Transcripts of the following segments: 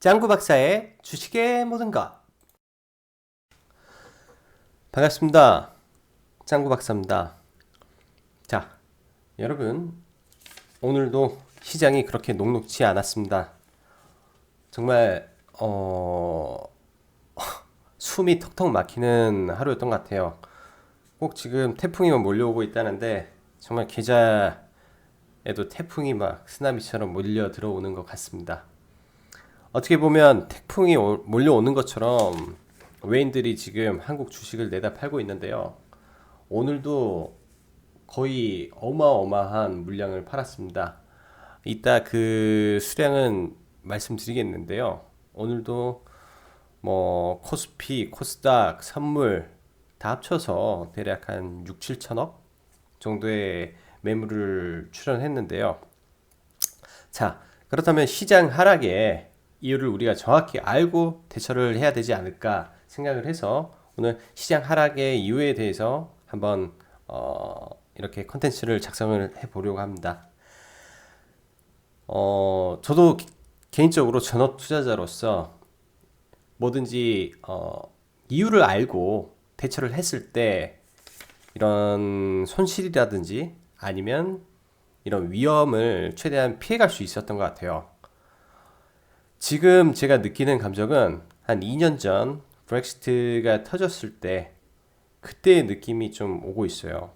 짱구 박사의 주식의 모든 것. 반갑습니다. 짱구 박사입니다. 자, 여러분, 오늘도 시장이 그렇게 녹록지 않았습니다. 정말 숨이 턱턱 막히는 하루였던 것 같아요. 꼭 지금 태풍이 몰려오고 있다는데 정말 계좌에도 태풍이 막 쓰나미처럼 몰려 들어오는 것 같습니다. 어떻게 보면 태풍이 몰려오는 것처럼 외인들이 지금 한국 주식을 내다 팔고 있는데요. 오늘도 거의 어마어마한 물량을 팔았습니다. 이따 그 수량은 말씀드리겠는데요. 오늘도 뭐 코스피, 코스닥, 선물 다 합쳐서 대략 한 6, 7천억 정도의 매물을 출원했는데요. 자, 그렇다면 시장 하락에 이유를 우리가 정확히 알고 대처를 해야 되지 않을까 생각을 해서 오늘 시장 하락의 이유에 대해서 한번 이렇게 컨텐츠를 작성을 해 보려고 합니다. 저도 개인적으로 전업 투자자로서 뭐든지 이유를 알고 대처를 했을 때 이런 손실이라든지 아니면 이런 위험을 최대한 피해갈 수 있었던 것 같아요. 지금 제가 느끼는 감정은 한 2년 전 브렉시트가 터졌을 때 그때의 느낌이 좀 오고 있어요.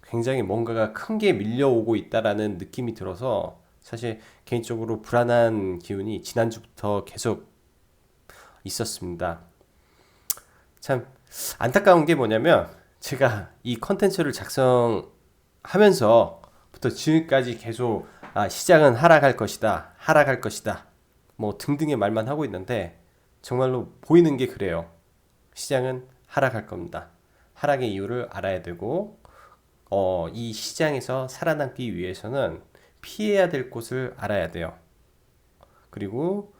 굉장히 뭔가가 큰 게 밀려오고 있다라는 느낌이 들어서 사실 개인적으로 불안한 기운이 지난주부터 계속 있었습니다. 참 안타까운 게 뭐냐면 제가 이 컨텐츠를 작성하면서부터 지금까지 계속 시장은 하락할 것이다, 하락할 것이다 뭐 등등의 말만 하고 있는데 정말로 보이는 게 그래요. 시장은 하락할 겁니다. 하락의 이유를 알아야 되고 이 시장에서 살아남기 위해서는 피해야 될 곳을 알아야 돼요. 그리고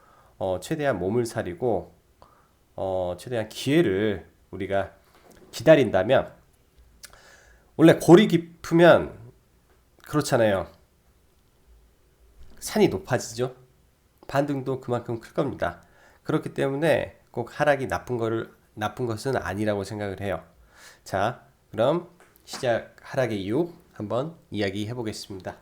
최대한 몸을 사리고 최대한 기회를 우리가 기다린다면 원래 골이 깊으면 그렇잖아요. 산이 높아지죠. 반등도 그만큼 클 겁니다. 그렇기 때문에 꼭 하락이 나쁜 것은 아니라고 생각을 해요. 자, 그럼 시작 하락의 이유 한번 이야기해 보겠습니다.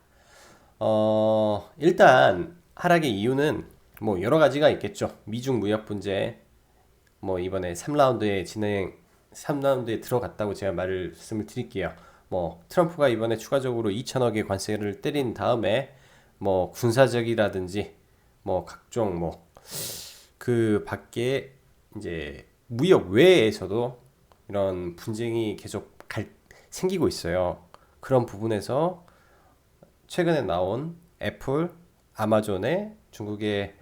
일단 하락의 이유는 뭐 여러 가지가 있겠죠. 미중 무역 분쟁, 뭐 이번에 3라운드에 들어갔다고 제가 말씀을 드릴게요. 뭐 트럼프가 이번에 추가적으로 2천억의 관세를 때린 다음에 뭐 군사적이라든지 뭐 각종 뭐 그 밖에 이제 무역 외에서도 이런 분쟁이 계속 생기고 있어요. 그런 부분에서 최근에 나온 애플, 아마존의 중국의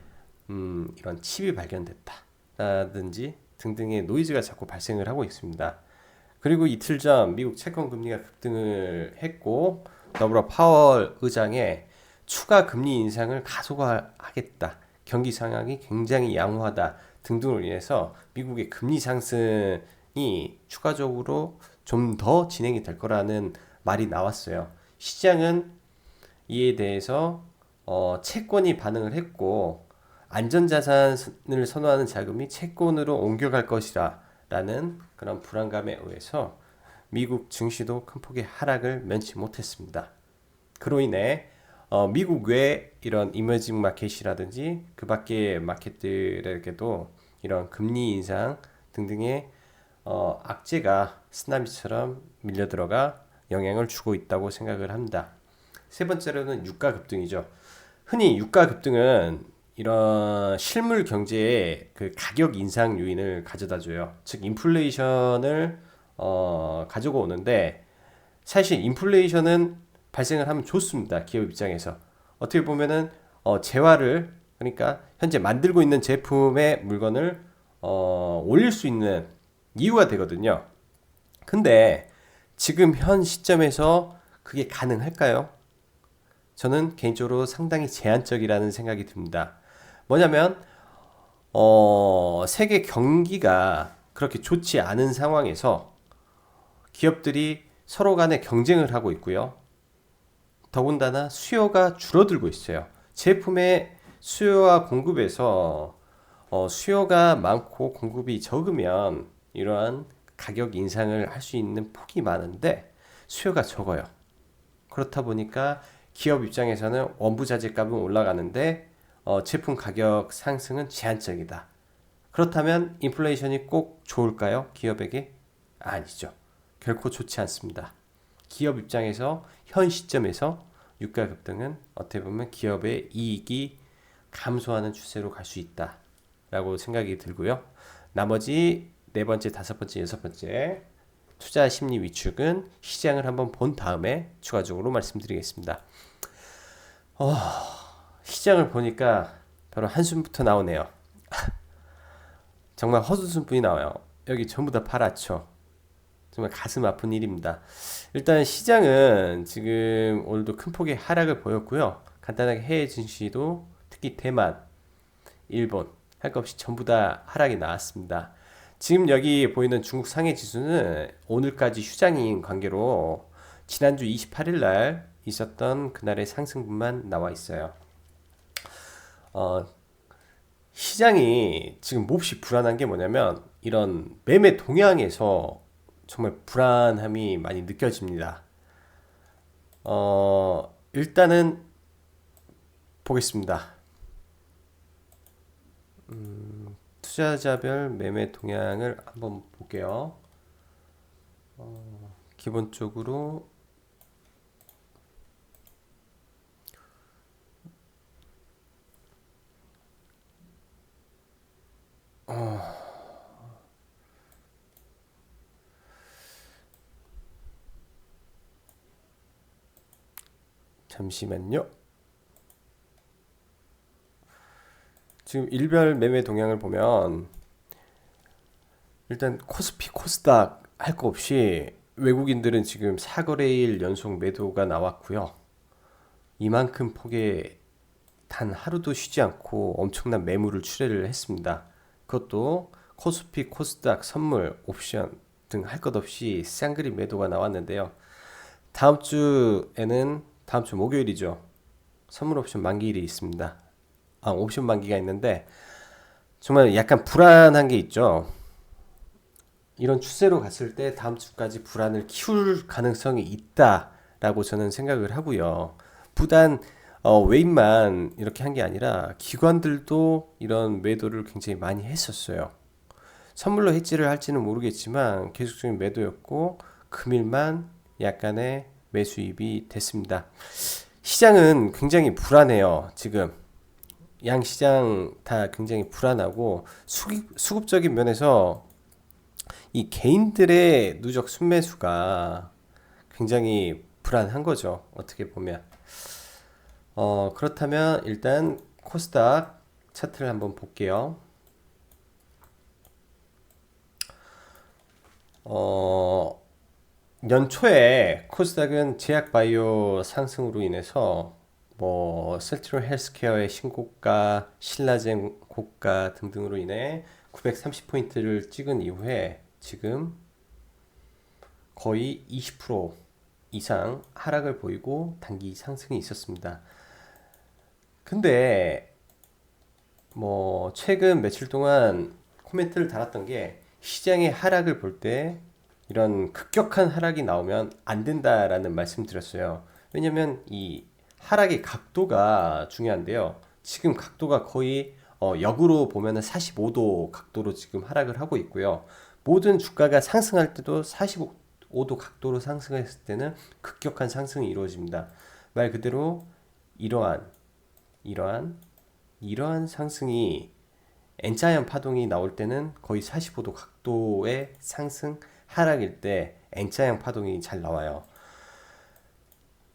이런 칩이 발견됐다라든지 등등의 노이즈가 자꾸 발생을 하고 있습니다. 그리고 이틀 전 미국 채권 금리가 급등을 했고 더불어 파월 의장의 추가 금리 인상을 가속화하겠다. 경기 상황이 굉장히 양호하다 등등으로 인해서 미국의 금리 상승이 추가적으로 좀 더 진행이 될 거라는 말이 나왔어요. 시장은 이에 대해서 채권이 반응을 했고 안전자산을 선호하는 자금이 채권으로 옮겨갈 것이라 라는 그런 불안감에 의해서 미국 증시도 큰 폭의 하락을 면치 못했습니다. 그로 인해 미국 외 이런 이머징 마켓이라든지 그 밖의 마켓들에게도 이런 금리 인상 등등의 악재가 쓰나미처럼 밀려들어가 영향을 주고 있다고 생각을 합니다. 세 번째로는 유가 급등이죠. 흔히 유가 급등은 이런 실물 경제의 그 가격 인상 요인을 가져다 줘요. 즉 인플레이션을 가지고 오는데 사실 인플레이션은 발생을 하면 좋습니다. 기업 입장에서 어떻게 보면은 재화를 그러니까 현재 만들고 있는 제품의 물건을 올릴 수 있는 이유가 되거든요. 근데 지금 현 시점에서 그게 가능할까요? 저는 개인적으로 상당히 제한적이라는 생각이 듭니다. 뭐냐면 세계 경기가 그렇게 좋지 않은 상황에서 기업들이 서로 간에 경쟁을 하고 있고요. 더군다나 수요가 줄어들고 있어요. 제품의 수요와 공급에서 수요가 많고 공급이 적으면 이러한 가격 인상을 할 수 있는 폭이 많은데 수요가 적어요. 그렇다 보니까 기업 입장에서는 원부 자재 값은 올라가는데 제품 가격 상승은 제한적이다. 그렇다면 인플레이션이 꼭 좋을까요? 기업에게? 아니죠. 결코 좋지 않습니다. 기업 입장에서 현 시점에서 유가 급등은 어떻게 보면 기업의 이익이 감소하는 추세로 갈 수 있다라고 생각이 들고요. 나머지 네 번째, 다섯 번째, 여섯 번째 투자 심리 위축은 시장을 한번 본 다음에 추가적으로 말씀드리겠습니다. 시장을 보니까 바로 한숨부터 나오네요. 정말 헛웃음뿐이 나와요. 여기 전부 다 파랗죠. 정말 가슴 아픈 일입니다. 일단 시장은 지금 오늘도 큰 폭의 하락을 보였고요. 간단하게 해외 증시도 특히 대만, 일본 할 것 없이 전부 다 하락이 나왔습니다. 지금 여기 보이는 중국 상해 지수는 오늘까지 휴장인 관계로 지난주 28일 날 있었던 그날의 상승분만 나와 있어요. 시장이 지금 몹시 불안한 게 뭐냐면 이런 매매 동향에서 정말 불안함이 많이 느껴집니다. 일단은 보겠습니다. 투자자별 매매 동향을 한번 볼게요. 기본적으로 잠시만요. 지금 일별 매매 동향을 보면 일단 코스피, 코스닥 할 거 없이 외국인들은 지금 4거래일 연속 매도가 나왔고요. 이만큼 폭의 단 하루도 쉬지 않고 엄청난 매물을 출회를 했습니다. 그것도 코스피, 코스닥, 선물, 옵션 등 할 것 없이 쌍그리 매도가 나왔는데요. 다음 주에는 다음 주 목요일이죠. 선물 옵션 만기일이 있습니다. 옵션 만기가 있는데 정말 약간 불안한 게 있죠. 이런 추세로 갔을 때 다음 주까지 불안을 키울 가능성이 있다라고 저는 생각을 하고요. 부단 외인만 이렇게 한 게 아니라 기관들도 이런 매도를 굉장히 많이 했었어요. 선물로 해지를 할지는 모르겠지만 계속적인 매도였고 금일만 약간의 매수입이 됐습니다. 시장은 굉장히 불안해요. 지금 양시장 다 굉장히 불안하고 수급적인 면에서 이 개인들의 누적 순매수가 굉장히 불안한 거죠. 어떻게 보면. 그렇다면 일단 코스닥 차트를 한번 볼게요. 연초에 코스닥은 제약바이오 상승으로 인해서 셀트럴 헬스케어의 신고가, 신라젠 고가 등등으로 인해 930포인트를 찍은 이후에 지금 거의 20% 이상 하락을 보이고 단기 상승이 있었습니다. 근데 최근 며칠 동안 코멘트를 달았던 게 시장의 하락을 볼 때 이런 급격한 하락이 나오면 안 된다라는 말씀 드렸어요. 왜냐면 이 하락의 각도가 중요한데요. 지금 각도가 거의 역으로 보면은 45도 각도로 지금 하락을 하고 있고요. 모든 주가가 상승할 때도 45도 각도로 상승했을 때는 급격한 상승이 이루어집니다. 말 그대로 이러한 상승이 N자형 파동이 나올 때는 거의 45도 각도의 상승 하락일 때 N자형 파동이 잘 나와요.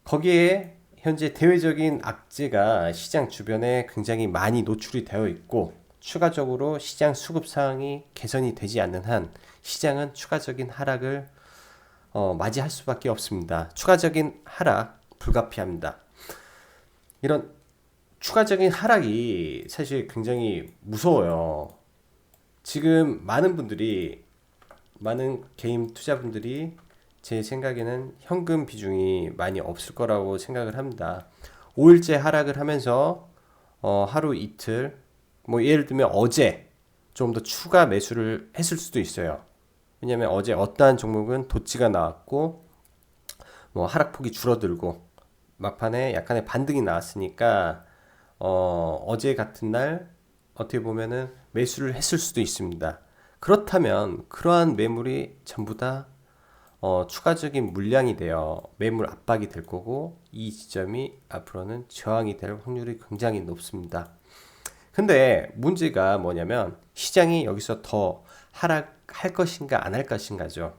거기에 현재 대외적인 악재가 시장 주변에 굉장히 많이 노출이 되어 있고 추가적으로 시장 수급 상황이 개선이 되지 않는 한 시장은 추가적인 하락을 맞이할 수밖에 없습니다. 추가적인 하락 불가피합니다. 이런 추가적인 하락이 사실 굉장히 무서워요. 지금 많은 개인 투자분들이 제 생각에는 현금 비중이 많이 없을 거라고 생각을 합니다. 5일째 하락을 하면서 하루 이틀 예를 들면 어제 좀 더 추가 매수를 했을 수도 있어요. 왜냐면 어제 어떠한 종목은 도치가 나왔고 뭐 하락폭이 줄어들고 막판에 약간의 반등이 나왔으니까 어제 같은 날 어떻게 보면은 매수를 했을 수도 있습니다. 그렇다면 그러한 매물이 전부 다 추가적인 물량이 되어 매물 압박이 될 거고 이 지점이 앞으로는 저항이 될 확률이 굉장히 높습니다. 근데 문제가 뭐냐면 시장이 여기서 더 하락할 것인가 안 할 것인가죠.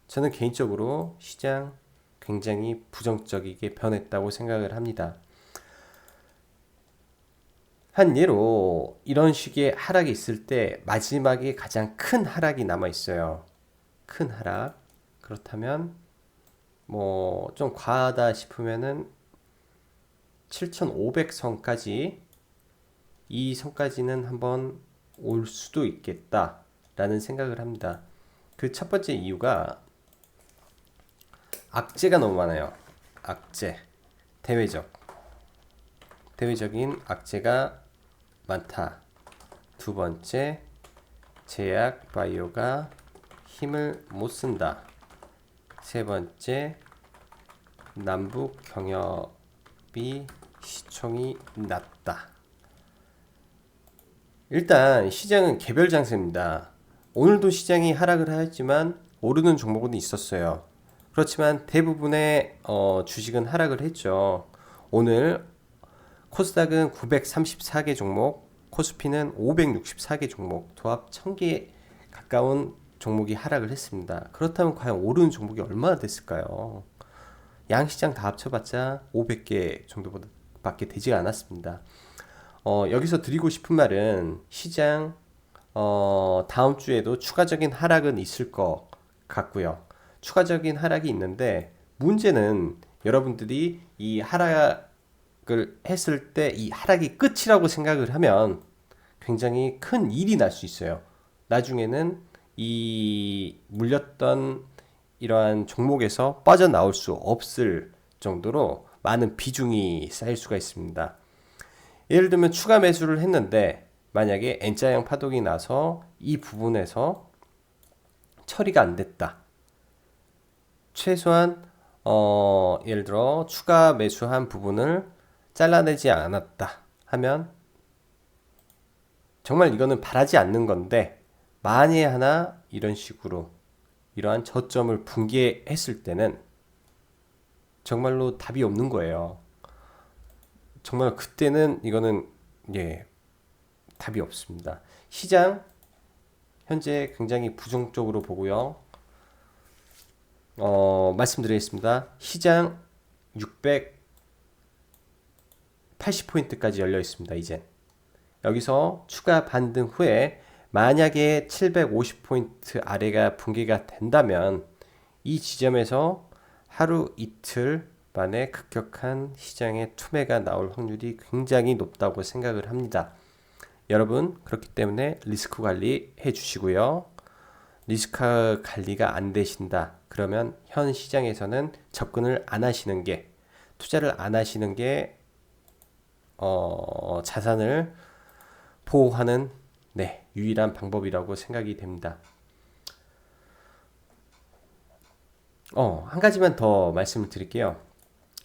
저는 개인적으로 시장 굉장히 부정적이게 변했다고 생각을 합니다. 한 예로 이런 식의 하락이 있을 때 마지막에 가장 큰 하락이 남아 있어요. 큰 하락. 그렇다면 뭐 좀 과하다 싶으면은 7,500선까지 이 선까지는 한번 올 수도 있겠다라는 생각을 합니다. 그 첫 번째 이유가 악재가 너무 많아요. 악재, 대외적인 악재가 많다. 두 번째, 제약 바이오가 힘을 못 쓴다. 세 번째, 남북 경협이 시총이 낮다. 일단 시장은 개별 장세입니다. 오늘도 시장이 하락을 하였지만 오르는 종목은 있었어요. 그렇지만 대부분의 주식은 하락을 했죠. 오늘 코스닥은 934개 종목, 코스피는 564개 종목, 도합 1000개 가까운 종목이 하락을 했습니다. 그렇다면 과연 오르는 종목이 얼마나 됐을까요? 양시장 다 합쳐봤자 500개 정도밖에 되지 않았습니다. 여기서 드리고 싶은 말은 시장 다음 주에도 추가적인 하락은 있을 것 같고요. 추가적인 하락이 있는데 문제는 여러분들이 이 하락을 했을 때 이 하락이 끝이라고 생각을 하면 굉장히 큰 일이 날 수 있어요. 나중에는 이 물렸던 이러한 종목에서 빠져나올 수 없을 정도로 많은 비중이 쌓일 수가 있습니다. 예를 들면 추가 매수를 했는데 만약에 N자형 파동이 나서 이 부분에서 처리가 안 됐다. 최소한 예를 들어 추가 매수한 부분을 잘라내지 않았다 하면 정말 이거는 바라지 않는 건데 만에 하나 이런 식으로 이러한 저점을 붕괴했을 때는 정말로 답이 없는 거예요. 정말 그때는 이거는 답이 없습니다. 시장 현재 굉장히 부정적으로 보고요. 말씀드리겠습니다. 시장 680포인트까지 열려 있습니다. 이제 여기서 추가 반등 후에 만약에 750포인트 아래가 붕괴가 된다면 이 지점에서 하루 이틀 만에 급격한 시장의 투매가 나올 확률이 굉장히 높다고 생각을 합니다. 여러분 그렇기 때문에 리스크 관리 해주시고요. 리스크 관리가 안 되신다. 그러면 현 시장에서는 접근을 안 하시는 게 투자를 안 하시는 게 자산을 보호하는 유일한 방법이라고 생각이 됩니다. 한 가지만 더 말씀을 드릴게요.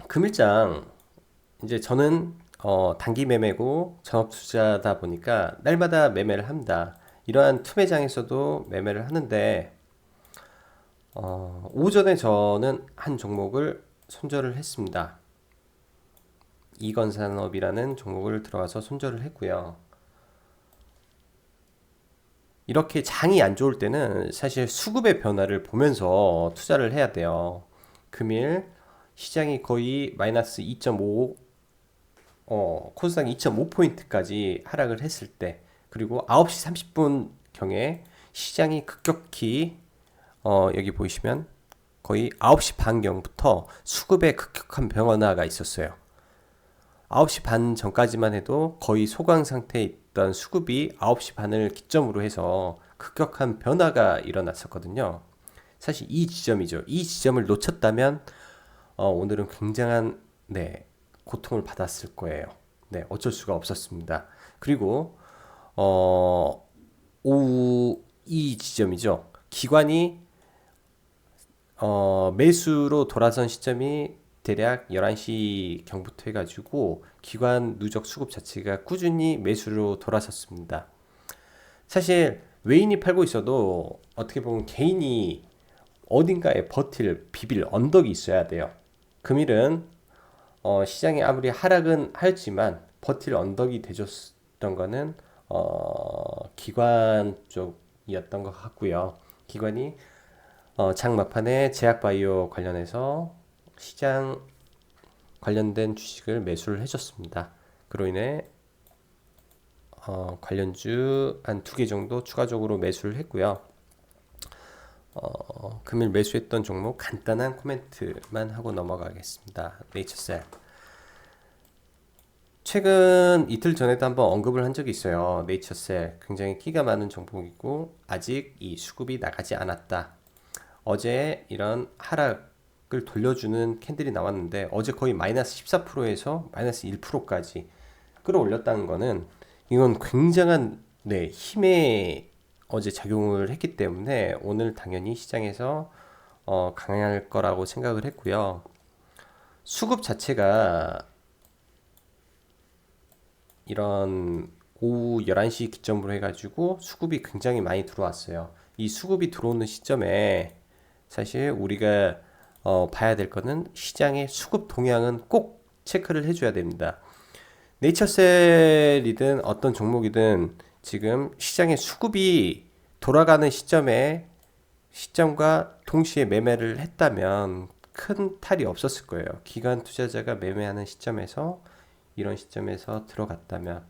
금일장 이제 저는 단기 매매고 전업 투자다 보니까 날마다 매매를 합니다. 이러한 투매장에서도 매매를 하는데 오전에 저는 한 종목을 손절을 했습니다. 이건산업이라는 종목을 들어가서 손절을 했고요. 이렇게 장이 안 좋을 때는 사실 수급의 변화를 보면서 투자를 해야 돼요. 금일 시장이 거의 마이너스 2.5 코스닥 2.5포인트까지 하락을 했을 때 그리고 9시 30분 경에 시장이 급격히 여기 보이시면 거의 9시 반경부터 수급의 급격한 변화가 있었어요. 9시 반 전까지만 해도 거의 소강 상태에 있던 수급이 9시 반을 기점으로 해서 급격한 변화가 일어났었거든요. 사실 이 지점이죠. 이 지점을 놓쳤다면 오늘은 굉장한 고통을 받았을 거예요. 어쩔 수가 없었습니다. 그리고 오후 이 지점이죠. 기관이 매수로 돌아선 시점이 대략 11시 경부터 해가지고 기관 누적 수급 자체가 꾸준히 매수로 돌아섰습니다. 사실 외인이 팔고 있어도 어떻게 보면 개인이 어딘가에 비빌 언덕이 있어야 돼요. 금일은 시장이 아무리 하락은 하였지만 버틸 언덕이 돼줬던 거는 기관 쪽이었던 것 같고요. 기관이 장 막판에 제약바이오 관련해서 시장 관련된 주식을 매수를 해줬습니다. 그로 인해 관련주 한 2개 정도 추가적으로 매수를 했고요. 금일 매수했던 종목 간단한 코멘트만 하고 넘어가겠습니다. 네이처셀. 최근 이틀 전에도 한번 언급을 한 적이 있어요. 네이처셀 굉장히 끼가 많은 종목이고 아직 이 수급이 나가지 않았다. 어제 이런 하락을 돌려주는 캔들이 나왔는데 어제 거의 마이너스 14%에서 마이너스 1%까지 끌어올렸다는 거는 이건 굉장한 힘에 어제 작용을 했기 때문에 오늘 당연히 시장에서 강할 거라고 생각을 했고요. 수급 자체가 이런 오후 11시 기점으로 해가지고 수급이 굉장히 많이 들어왔어요. 이 수급이 들어오는 시점에 사실 우리가 봐야 될 거는 시장의 수급 동향은 꼭 체크를 해줘야 됩니다. 네이처셀이든 어떤 종목이든 지금 시장의 수급이 돌아가는 시점과 동시에 매매를 했다면 큰 탈이 없었을 거예요. 기관 투자자가 매매하는 시점에서 이런 시점에서 들어갔다면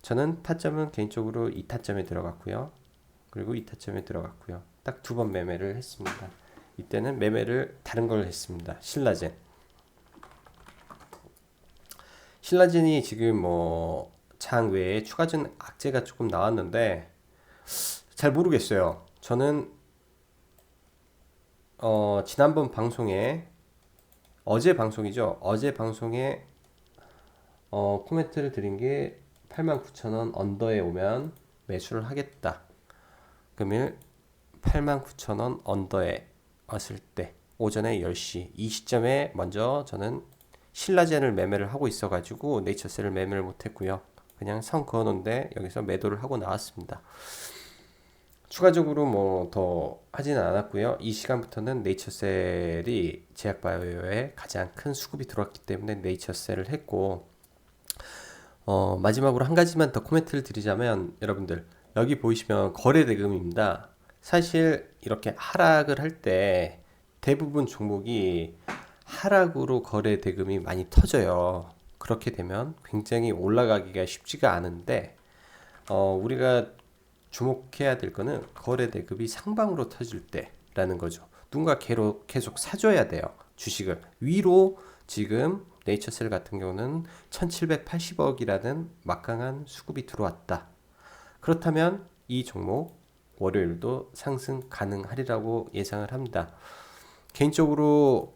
저는 타점은 개인적으로 2타점에 들어갔고요. 그리고 2타점에 들어갔고요. 딱 2번 매매를 했습니다. 이때는 매매를 다른 걸 했습니다. 신라젠이 지금 장 외에 추가적인 악재가 조금 나왔는데 잘 모르겠어요. 저는 지난번 방송에 어제 방송이죠. 어제 방송에 코멘트를 드린 게 89,000원 언더에 오면 매수를 하겠다. 금일 89,000원 언더에 왔을 때 오전에 10시 이 시점에 먼저 저는 신라젠을 매매를 하고 있어가지고 네이처셀을 매매를 못했고요. 그냥 선 그어놓은데 여기서 매도를 하고 나왔습니다. 추가적으로 더 하지는 않았고요. 이 시간부터는 네이처셀이 제약바이오에 가장 큰 수급이 들어왔기 때문에 네이처셀을 했고 마지막으로 한 가지만 더 코멘트를 드리자면 여러분들 여기 보이시면 거래 대금입니다. 사실 이렇게 하락을 할 때 대부분 종목이 하락으로 거래 대금이 많이 터져요. 그렇게 되면 굉장히 올라가기가 쉽지가 않은데 우리가 주목해야 될 거는 거래 대금이 상방으로 터질 때라는 거죠. 누군가 계속 사줘야 돼요. 주식을 위로 지금 네이처셀 같은 경우는 1780억이라는 막강한 수급이 들어왔다. 그렇다면 이 종목 월요일도 상승 가능하리라고 예상을 합니다. 개인적으로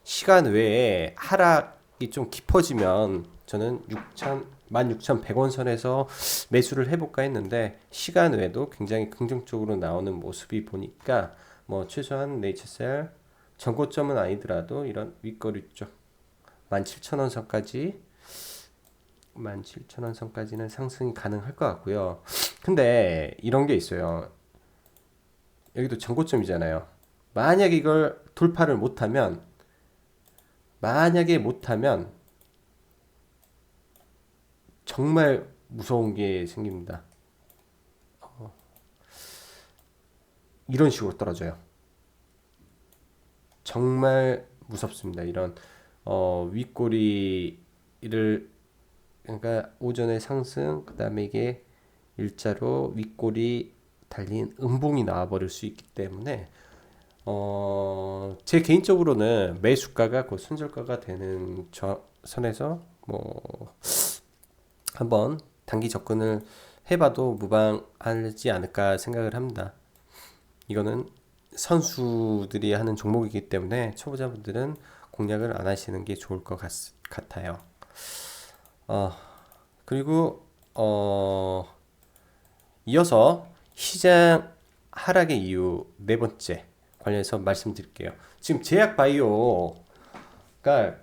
시간 외에 하락이 좀 깊어지면 저는 16,100원 선에서 매수를 해볼까 했는데 시간 외에도 굉장히 긍정적으로 나오는 모습이 보니까 최소한 네이처셀 전고점은 아니더라도 이런 윗거리 쪽 17,000원 선까지 17,000원 선까지는 상승이 가능할 것 같고요. 근데 이런 게 있어요. 여기도 전고점이잖아요. 만약에 이걸 돌파를 못하면 정말 무서운 게 생깁니다. 이런 식으로 떨어져요. 정말 무섭습니다. 이런 윗꼬리를 그러니까 오전에 상승 그다음에 이게 일자로 윗꼬리 달린 음봉이 나와버릴 수 있기 때문에 제 개인적으로는 매수가가 곧 손절가가 되는 선에서 한번 단기 접근을 해봐도 무방하지 않을까 생각을 합니다. 이거는 선수들이 하는 종목이기 때문에 초보자분들은 공략을 안 하시는 게 좋을 것 같아요. 그리고 이어서 시장 하락의 이유 네 번째 관련해서 말씀드릴게요. 지금 제약바이오가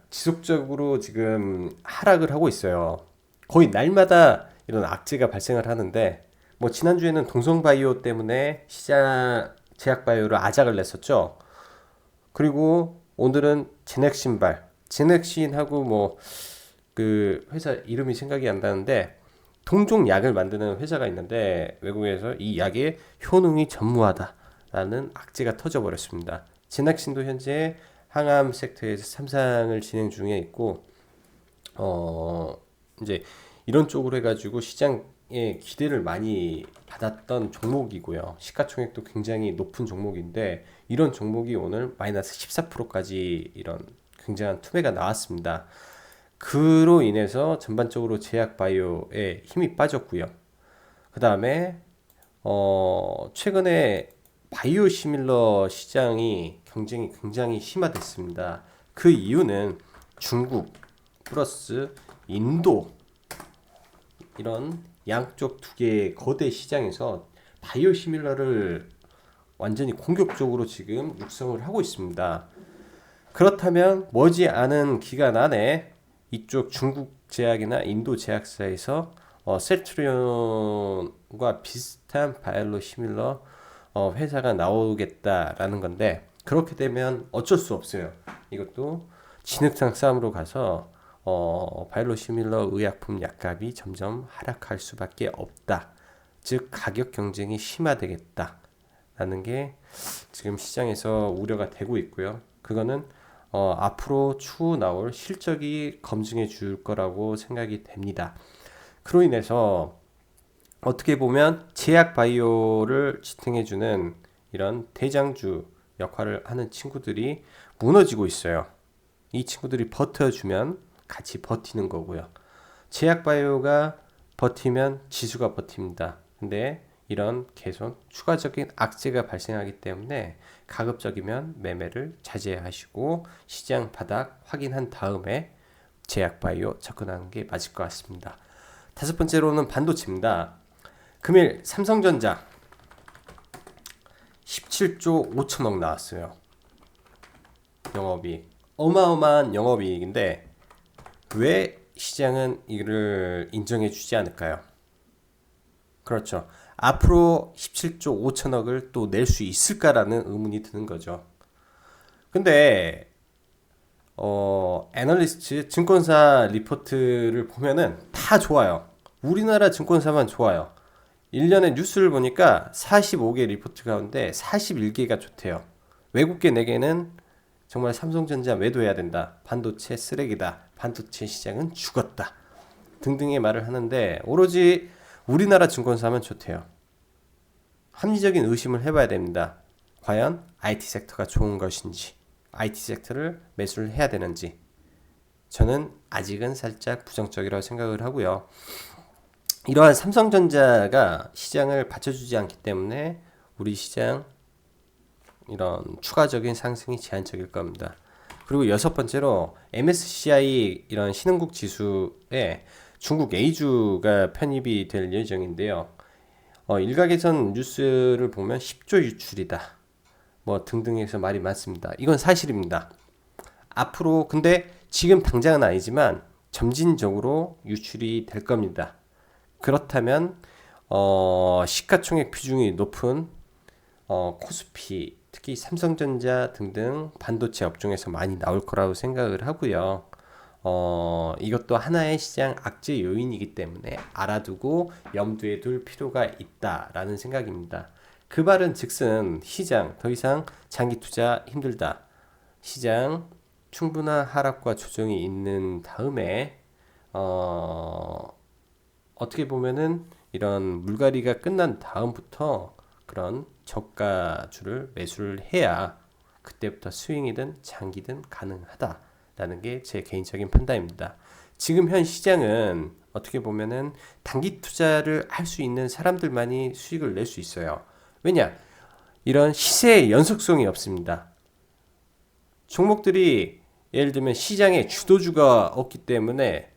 지속적으로 지금 하락을 하고 있어요. 거의 날마다 이런 악재가 발생을 하는데, 뭐 지난주에는 동성바이오 때문에 시장 제약바이오를 아작을 냈었죠. 그리고 오늘은 제넥신하고 뭐 그 회사 이름이 생각이 안 나는데, 동종 약을 만드는 회사가 있는데 외국에서 이 약의 효능이 전무하다라는 악재가 터져버렸습니다. 제넥신도 현재 항암 섹터에서 3상을 진행 중에 있고, 이제 이런 쪽으로 해가지고 시장에 기대를 많이 받았던 종목이고요. 시가총액도 굉장히 높은 종목인데, 이런 종목이 오늘 마이너스 14%까지 이런 굉장한 투매가 나왔습니다. 그로 인해서 전반적으로 제약바이오에 힘이 빠졌고요. 그 다음에 최근에 바이오시밀러 시장이 경쟁이 굉장히 심화됐습니다. 그 이유는 중국 플러스 인도, 이런 양쪽 두 개의 거대 시장에서 바이오시밀러를 완전히 공격적으로 지금 육성을 하고 있습니다. 그렇다면 머지않은 기간 안에 이쪽 중국 제약이나 인도 제약사에서 셀트리온과 비슷한 바이오시밀러 회사가 나오겠다라는 건데, 그렇게 되면 어쩔 수 없어요. 이것도 진흙탕 싸움으로 가서 바이오시밀러 의약품 약값이 점점 하락할 수밖에 없다. 즉 가격 경쟁이 심화되겠다라는 게 지금 시장에서 우려가 되고 있고요. 그거는 앞으로 추후 나올 실적이 검증해 줄 거라고 생각이 됩니다. 그로 인해서 어떻게 보면 제약 바이오를 지탱해 주는 이런 대장주 역할을 하는 친구들이 무너지고 있어요. 이 친구들이 버텨주면 같이 버티는 거고요. 제약 바이오가 버티면 지수가 버팁니다. 근데 이런 개손 추가적인 악재가 발생하기 때문에 가급적이면 매매를 자제하시고 시장 바닥 확인한 다음에 제약바이오 접근하는 게 맞을 것 같습니다. 다섯 번째로는 반도체입니다. 금일 삼성전자 17조 5천억 나왔어요. 영업이익. 어마어마한 영업이익인데 왜 시장은 이를 인정해 주지 않을까요? 그렇죠. 앞으로 17조 5천억을 또 낼 수 있을까라는 의문이 드는 거죠. 근데 애널리스트 증권사 리포트를 보면은 다 좋아요. 우리나라 증권사만 좋아요. 1년에 뉴스를 보니까 45개 리포트 가운데 41개가 좋대요. 외국계 4개는 정말 삼성전자 매도해야 된다, 반도체 쓰레기다, 반도체 시장은 죽었다 등등의 말을 하는데, 오로지 우리나라 증권사만 좋대요. 합리적인 의심을 해봐야 됩니다. 과연 IT 섹터가 좋은 것인지, IT 섹터를 매수를 해야 되는지. 저는 아직은 살짝 부정적이라고 생각을 하고요. 이러한 삼성전자가 시장을 받쳐주지 않기 때문에 우리 시장 이런 추가적인 상승이 제한적일 겁니다. 그리고 여섯 번째로 MSCI 이런 신흥국 지수에 중국 A주가 편입이 될 예정인데요. 일각에선 뉴스를 보면 10조 유출이다, 뭐 등등해서 말이 많습니다. 이건 사실입니다. 앞으로 근데 지금 당장은 아니지만 점진적으로 유출이 될 겁니다. 그렇다면 시가총액 비중이 높은 코스피, 특히 삼성전자 등등 반도체 업종에서 많이 나올 거라고 생각을 하고요. 이것도 하나의 시장 악재 요인이기 때문에 알아두고 염두에 둘 필요가 있다라는 생각입니다. 그 말은 즉슨 시장 더 이상 장기 투자 힘들다, 시장 충분한 하락과 조정이 있는 다음에 어떻게 보면은 이런 물갈이가 끝난 다음부터 그런 저가주를 매수를 해야 그때부터 스윙이든 장기든 가능하다라는 게 제 개인적인 판단입니다. 지금 현 시장은 어떻게 보면은 단기 투자를 할 수 있는 사람들만이 수익을 낼 수 있어요. 왜냐? 이런 시세의 연속성이 없습니다. 종목들이 예를 들면 시장에 주도주가 없기 때문에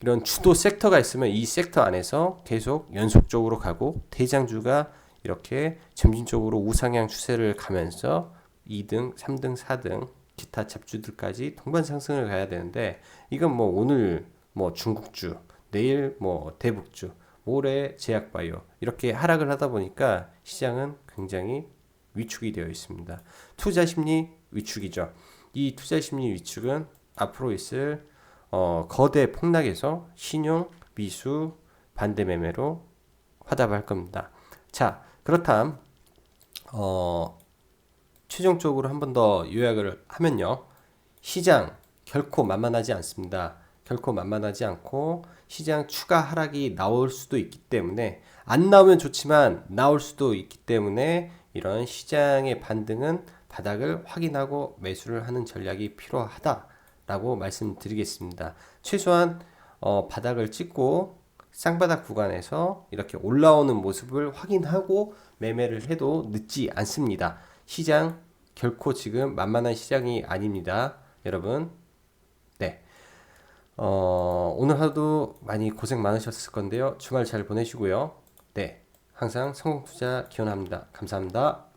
이런 주도 섹터가 있으면 이 섹터 안에서 계속 연속적으로 가고 대장주가 이렇게 점진적으로 우상향 추세를 가면서 2등, 3등, 4등 기타 잡주들까지 동반 상승을 가야 되는데 이건 뭐 오늘 뭐 중국주, 내일 뭐 대북주, 모레 제약바이오 이렇게 하락을 하다 보니까 시장은 굉장히 위축이 되어 있습니다. 투자 심리 위축이죠. 이 투자 심리 위축은 앞으로 있을 거대 폭락에서 신용, 미수, 반대 매매로 화답할 겁니다. 자, 그렇다면 최종적으로 한 번 더 요약을 하면요. 시장 결코 만만하지 않습니다. 결코 만만하지 않고 시장 추가 하락이 나올 수도 있기 때문에 안 나오면 좋지만 나올 수도 있기 때문에 이런 시장의 반등은 바닥을 확인하고 매수를 하는 전략이 필요하다라고 말씀드리겠습니다. 최소한 바닥을 찍고 쌍바닥 구간에서 이렇게 올라오는 모습을 확인하고 매매를 해도 늦지 않습니다. 시장 결코 지금 만만한 시장이 아닙니다. 여러분. 네. 오늘 하루도 많이 고생 많으셨을 건데요. 주말 잘 보내시고요. 네. 항상 성공 투자 기원합니다. 감사합니다.